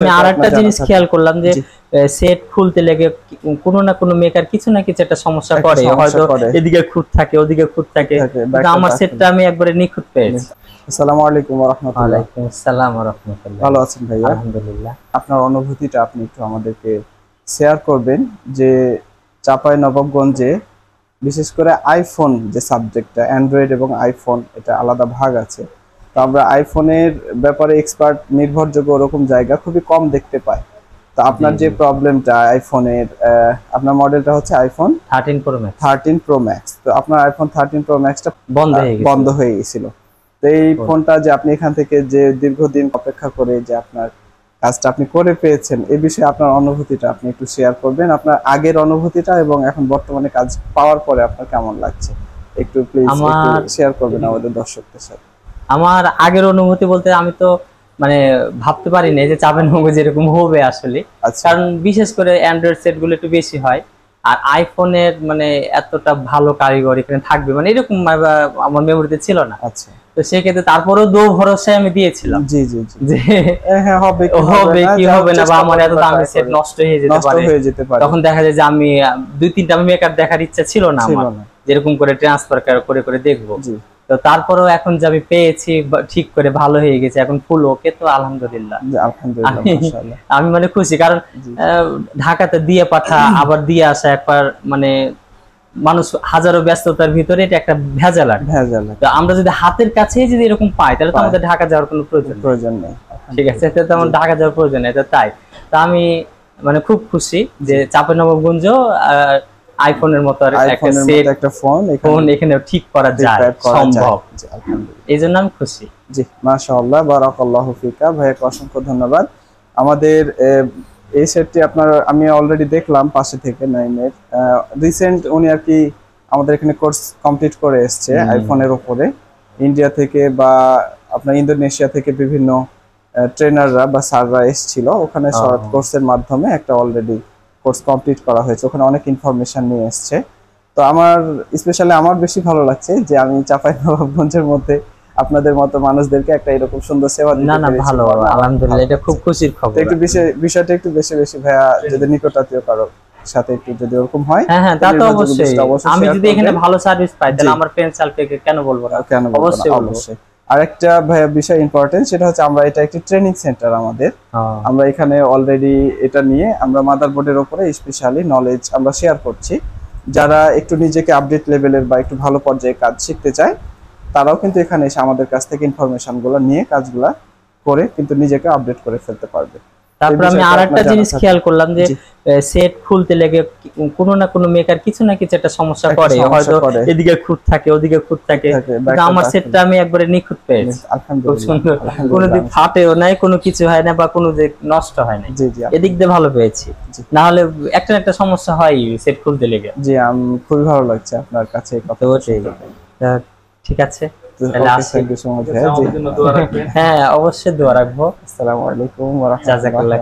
আমি আরেকটা জিনিস খেয়াল করলাম যে সেট খুলতে লেগে কোনো না কোনো মেকার কিছু না কিছু একটা সমস্যা করে, হয়তো এদিকে খুঁত থাকে ওদিকে খুঁত থাকে, কিন্তু আমার সেটটা আমি একবারে নিখুঁত পেয়েছি। আসসালামু আলাইকুম ওয়া রাহমাতুল্লাহ। ওয়ালাইকুম আসসালাম ওয়া রাহমাতুল্লাহ। ভালো আছেন ভাইয়া? আলহামদুলিল্লাহ। আপনার অনুভূতিটা আপনি একটু আমাদেরকে শেয়ার করবেন যে চাঁপাইনবাবগঞ্জে বিশেষ করে আইফোন যে সাবজেক্টটা, অ্যান্ড্রয়েড এবং আইফোন এটা আলাদা ভাগ আছে। তো আমরা আইফোনের ব্যাপারে এক্সপার্ট নির্ভরযোগ্য ওরকম জায়গা খুবই কম দেখতে পাই। তো আপনার যে প্রবলেমটা আইফোনের, আপনার মডেলটা হচ্ছে আইফোন 13 প্রো ম্যাক্স। তো আপনার আইফোন 13 প্রো ম্যাক্সটা বন্ধ হয়ে গেছিল। তো এই ফোনটা যে আপনি এখান থেকে যে দীর্ঘদিন অপেক্ষা করে যে আপনার কাজটা আপনি করে পেয়েছেন, এই বিষয়ে আপনার অনুভূতিটা আপনি একটু শেয়ার করবেন, আপনার আগের অনুভূতিটা এবং এখন বর্তমানে কাজ পাওয়ার পরে আপনার কেমন লাগছে একটু প্লিজ শেয়ার করবেন আমাদের দর্শকদের সাথে। আমার আগের অনুভূতি বলতে আমি তো মানে ভাবতে পারি না যে চাঁপাইনবাবগঞ্জ যেরকম হবে আসলে, কারণ বিশেষ করে অ্যান্ড্রয়েড সেট গুলো একটু বেশি হয়, আর আইফোনের মানে এতটা ভালো কারিগর এখানে থাকবে মানে এরকম আমার মেমোরিতে ছিল না। আচ্ছা, তো সেক্ষেত্রে তারপরেও দো ভরসায় আমি দিয়েছিলাম জি জি জি যে হ্যাঁ হবে কি হবে না, বা আমার এত দামি সেট নষ্ট হয়ে যেতে পারে। তখন দেখা যায় যে আমি দুই তিনটা মেকার দেখার ইচ্ছা ছিল না আমার, যেরকম করে ট্রান্সফার করে করে দেখবো। তো তারপরেও এখন যে আমি পেয়েছি ঠিক করে ভালো হয়ে গেছে, এখন ফুল ওকে, তো আলহামদুলিল্লাহ। আমি মানে খুশি, কারণ ঢাকাতে দিয়ে পাঠা আবার দিয়ে আসা একবার মানে মানুষ হাজারো ব্যস্ততার ভিতরে এটা একটা ভেজাল। আমরা যদি হাতের কাছেই যদি এরকম পাই তাহলে তো আমাদের ঢাকা যাওয়ার কোনো প্রয়োজন নেই। ঠিক আছে, তো আমার ঢাকা যাওয়ার প্রয়োজন নেই, তাই তা আমি মানে খুব খুশি যে চাঁপাইনবাবগঞ্জ আইফোনের মতো একটা ফোন এখানে ঠিক করা যায়, সম্ভব। এই জন্য আমি খুশি। জি মাশাআল্লাহ, বারাকাল্লাহু ফিকা। ভাইয়াকে অসংখ্য ধন্যবাদ। আমাদের এই সেটটি আপনার আমি অলরেডি দেখলাম পাশে থেকে নাইমের রিসেন্ট উনি আর কি আমাদের এখানে কোর্স কমপ্লিট করে এসছে আইফোনের উপরে। ইন্ডিয়া থেকে বা আপনার ইন্দোনেশিয়া থেকে বিভিন্ন ট্রেনাররা বা স্যাররা এসেছিল, ওখানে শর্ট কোর্সের মাধ্যমে একটা অলরেডি কোর্স কমপ্লিট করা হয়েছে, ওখানে অনেক ইনফরমেশন নিয়ে এসছে। তো আমার স্পেশালি আমার বেশি ভালো লাগছে যে আমি চাঁপাইনবাবগঞ্জের মধ্যে আপনাদের মতো মানুষদেরকে একটা এরকম সুন্দর সেবা দিতে পেরেছি। ভালো, আলহামদুলিল্লাহ, এটা খুব খুশির খবর। একটু বিষয়টা একটু বেশি বেশি ভাইয়া যদি নিকটাত্মীয় কারো সাথে একটু যদি এরকম হয়, হ্যাঁ তা তো অবশ্যই। আমি যদি এখানে ভালো সার্ভিস পাই তাহলে আমার ফ্রেন্ড সার্কেলকে কেন বলবো না, অবশ্যই। আরেকটা ভাইয়া বিষয় ইম্পর্টেন্ট, সেটা হচ্ছে আমরা এটা একটি ট্রেনিং সেন্টার আমাদের। আমরা এখানে অলরেডি এটা নিয়ে আমরা মাদারবোর্ডের উপরে স্পেশালি নলেজ আমরা শেয়ার করছি। যারা একটু নিজেকে আপডেট লেভেলের বা একটু ভালো পর্যায়ে কাজ শিখতে চায় তারাও কিন্তু এখানে এসে আমাদের কাছ থেকে ইনফরমেশন গুলো নিয়ে কাজগুলা করে কিন্তু নিজেকে আপডেট করে ফেলতে পারবে। তারপর আমি আরেকটা জিনিস খেয়াল করলাম যে সেট খুলতে লেগে কোনো না কোনো মেকার কিছু না কিছু একটা সমস্যা করে, হয়তো এদিকে খুঁত থাকে ওদিকে খুঁত থাকে, কিন্তু আমার সেটটা আমি একবারে নিখুঁত পেয়েছি। আলহামদুলিল্লাহ, কোনো দিক ফাটেও নাই, কোনো কিছু হয় না বা কোনো দিক নষ্ট হয় না, এদিক দিয়ে ভালো পেয়েছি। না হলে একটা একটা সমস্যা হয় সেট খুলতে লেগে। জি, আমি খুবই ভালো লাগছে আপনার কাছে এই কথা। ঠিক আছে, হ্যাঁ অবশ্যই দোয়া রাখবো। আসসালামু আলাইকুম ওয়া রাহমাতুল্লাহ।